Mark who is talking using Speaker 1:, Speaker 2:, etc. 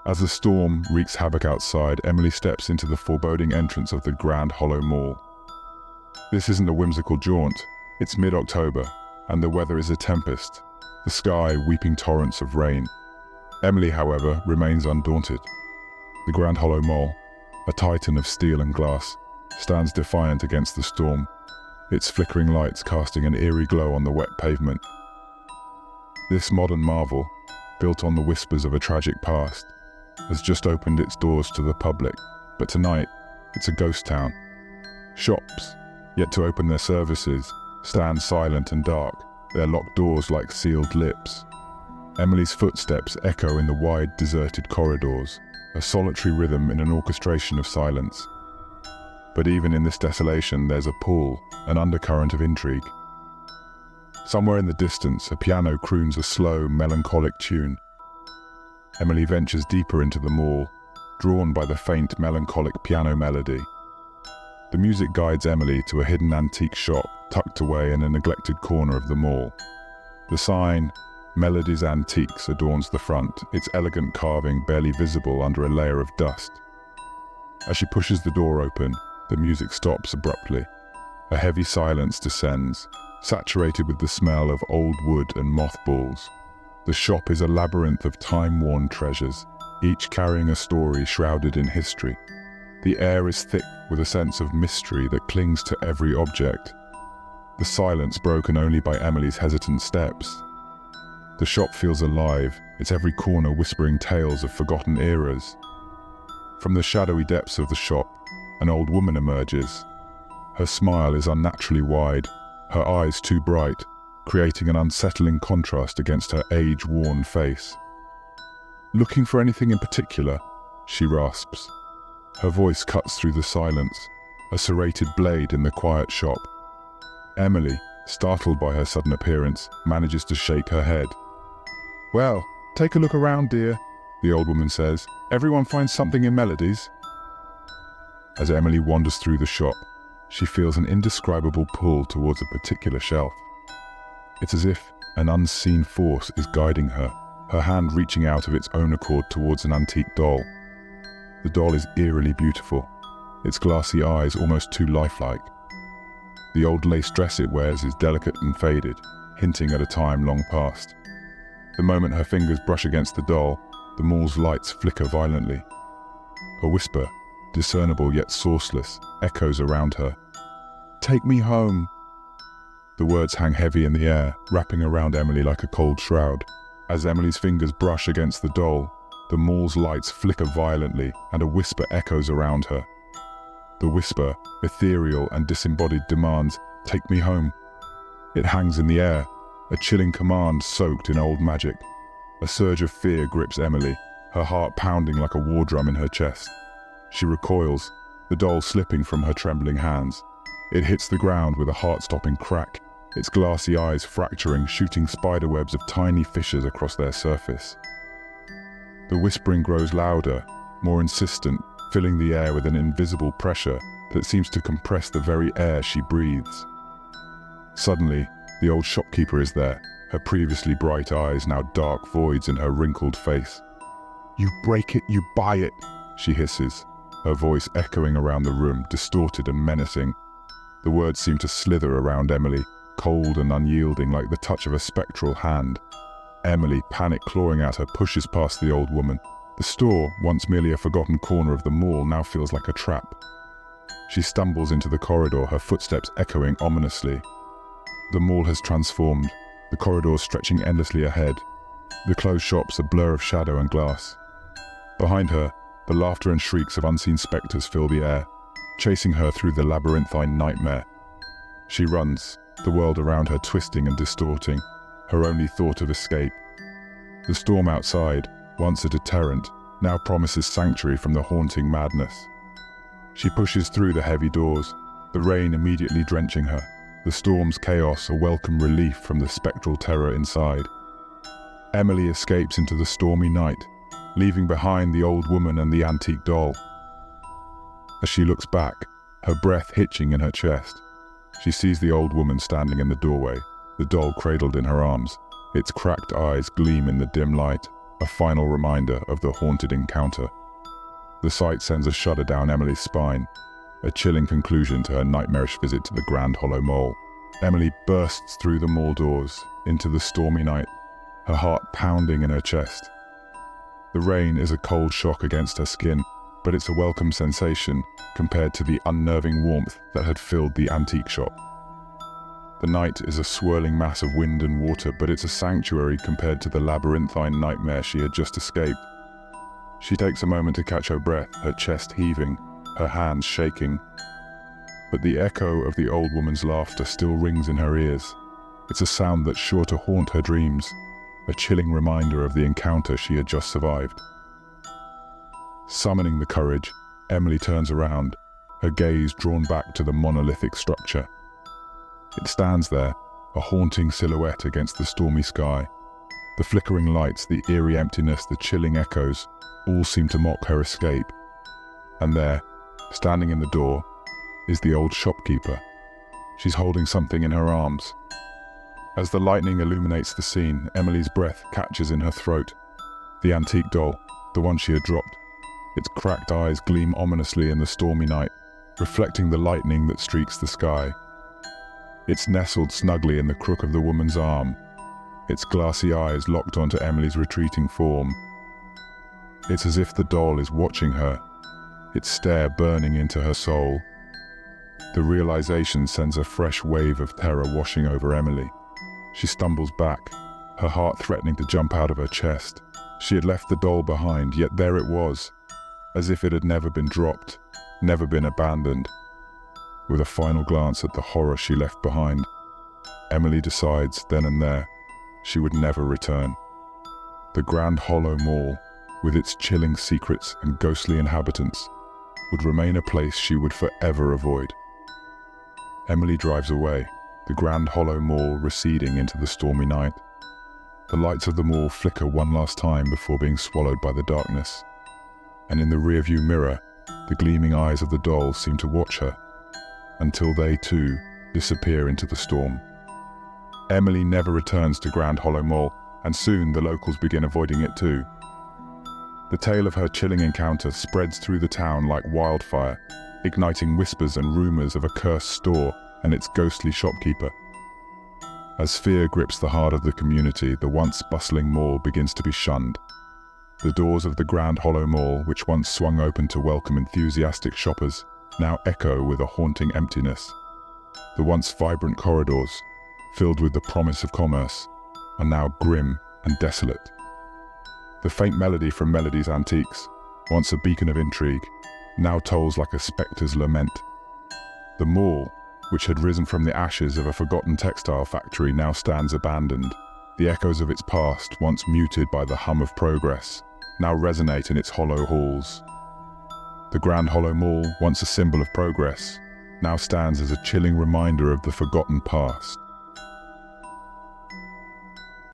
Speaker 1: As the storm wreaks havoc outside, Emily steps into the foreboding entrance of the Grand Hollow Mall. This isn't a whimsical jaunt, it's mid-October, and the weather is a tempest, the sky weeping torrents of rain. Emily, however, remains undaunted. The Grand Hollow Mall, a titan of steel and glass, stands defiant against the storm, its flickering lights casting an eerie glow on the wet pavement. This modern marvel, built on the whispers of a tragic past, has just opened its doors to the public, but tonight, it's a ghost town. Shops, yet to open their services, stand silent and dark, their locked doors like sealed lips. Emily's footsteps echo in the wide, deserted corridors, a solitary rhythm in an orchestration of silence. But even in this desolation, there's a pull, an undercurrent of intrigue. Somewhere in the distance, a piano croons a slow, melancholic tune. Emily ventures deeper into the mall, drawn by the faint, melancholic piano melody. The music guides Emily to a hidden antique shop tucked away in a neglected corner of the mall. The sign, Melody's Antiques, adorns the front, its elegant carving barely visible under a layer of dust. As she pushes the door open, the music stops abruptly. A heavy silence descends, saturated with the smell of old wood and mothballs. The shop is a labyrinth of time-worn treasures, each carrying a story shrouded in history. The air is thick with a sense of mystery that clings to every object. The silence broken only by Emily's hesitant steps. The shop feels alive, its every corner whispering tales of forgotten eras. From the shadowy depths of the shop, an old woman emerges. Her smile is unnaturally wide, her eyes too bright, creating an unsettling contrast against her age-worn face. "Looking for anything in particular?" she rasps. Her voice cuts through the silence, a serrated blade in the quiet shop. Emily, startled by her sudden appearance, manages to shake her head. "Well, take a look around, dear," the old woman says. "Everyone finds something in Melody's." As Emily wanders through the shop, she feels an indescribable pull towards a particular shelf. It's as if an unseen force is guiding her, her hand reaching out of its own accord towards an antique doll. The doll is eerily beautiful, its glassy eyes almost too lifelike. The old lace dress it wears is delicate and faded, hinting at a time long past. The moment her fingers brush against the doll, the mall's lights flicker violently. A whisper, discernible yet sourceless, echoes around her. "Take me home." The words hang heavy in the air, wrapping around Emily like a cold shroud. As Emily's fingers brush against the doll, the mall's lights flicker violently and a whisper echoes around her. The whisper, ethereal and disembodied, demands, "Take me home." It hangs in the air, a chilling command soaked in old magic. A surge of fear grips Emily, her heart pounding like a war drum in her chest. She recoils, the doll slipping from her trembling hands. It hits the ground with a heart-stopping crack, its glassy eyes fracturing, shooting spiderwebs of tiny fissures across their surface. The whispering grows louder, more insistent, filling the air with an invisible pressure that seems to compress the very air she breathes. Suddenly, the old shopkeeper is there, her previously bright eyes now dark voids in her wrinkled face. "You break it, you buy it," she hisses, her voice echoing around the room, distorted and menacing. The words seem to slither around Emily, cold and unyielding like the touch of a spectral hand. Emily, panic clawing at her, pushes past the old woman. The store, once merely a forgotten corner of the mall, now feels like a trap. She stumbles into the corridor, her footsteps echoing ominously. The mall has transformed, the corridors stretching endlessly ahead. The closed shops a blur of shadow and glass. Behind her, the laughter and shrieks of unseen spectres fill the air, chasing her through the labyrinthine nightmare. She runs, the world around her twisting and distorting, her only thought of escape. The storm outside, once a deterrent, now promises sanctuary from the haunting madness. She pushes through the heavy doors, the rain immediately drenching her, the storm's chaos a welcome relief from the spectral terror inside. Emily escapes into the stormy night, leaving behind the old woman and the antique doll. As she looks back, her breath hitching in her chest, she sees the old woman standing in the doorway, the doll cradled in her arms. Its cracked eyes gleam in the dim light. a final reminder of the haunted encounter. The sight sends a shudder down Emily's spine, a chilling conclusion to her nightmarish visit to the Grand Hollow Mole. Emily bursts through the mall doors into the stormy night, her heart pounding in her chest. The rain is a cold shock against her skin, but it's a welcome sensation compared to the unnerving warmth that had filled the antique shop. The night is a swirling mass of wind and water, but it's a sanctuary compared to the labyrinthine nightmare she had just escaped. She takes a moment to catch her breath, her chest heaving, her hands shaking. But the echo of the old woman's laughter still rings in her ears. It's a sound that's sure to haunt her dreams, a chilling reminder of the encounter she had just survived. Summoning the courage, Emily turns around, her gaze drawn back to the monolithic structure. It stands there, a haunting silhouette against the stormy sky. The flickering lights, the eerie emptiness, the chilling echoes, all seem to mock her escape. And there, standing in the door, is the old shopkeeper. She's holding something in her arms. As the lightning illuminates the scene, Emily's breath catches in her throat. The antique doll, the one she had dropped. Its cracked eyes gleam ominously in the stormy night, reflecting the lightning that streaks the sky. It's nestled snugly in the crook of the woman's arm, its glassy eyes locked onto Emily's retreating form. It's as if the doll is watching her, its stare burning into her soul. The realization sends a fresh wave of terror washing over Emily. She stumbles back, her heart threatening to jump out of her chest. She had left the doll behind, yet there it was, as if it had never been dropped, never been abandoned. With a final glance at the horror she left behind, Emily decides then and there she would never return. The Grand Hollow Mall, with its chilling secrets and ghostly inhabitants, would remain a place she would forever avoid. Emily drives away, the Grand Hollow Mall receding into the stormy night. The lights of the mall flicker one last time before being swallowed by the darkness. And in the rearview mirror, the gleaming eyes of the doll seem to watch her, until they too disappear into the storm. Emily never returns to Grand Hollow Mall, and soon the locals begin avoiding it too. The tale of her chilling encounter spreads through the town like wildfire, igniting whispers and rumors of a cursed store and its ghostly shopkeeper. As fear grips the heart of the community, the once bustling mall begins to be shunned. The doors of the Grand Hollow Mall, which once swung open to welcome enthusiastic shoppers, now echo with a haunting emptiness. The once vibrant corridors, filled with the promise of commerce, are now grim and desolate. The faint melody from Melody's Antiques, once a beacon of intrigue, now tolls like a spectre's lament. The mall, which had risen from the ashes of a forgotten textile factory, now stands abandoned. The echoes of its past, once muted by the hum of progress, now resonate in its hollow halls. The Grand Hollow Mall, once a symbol of progress, now stands as a chilling reminder of the forgotten past.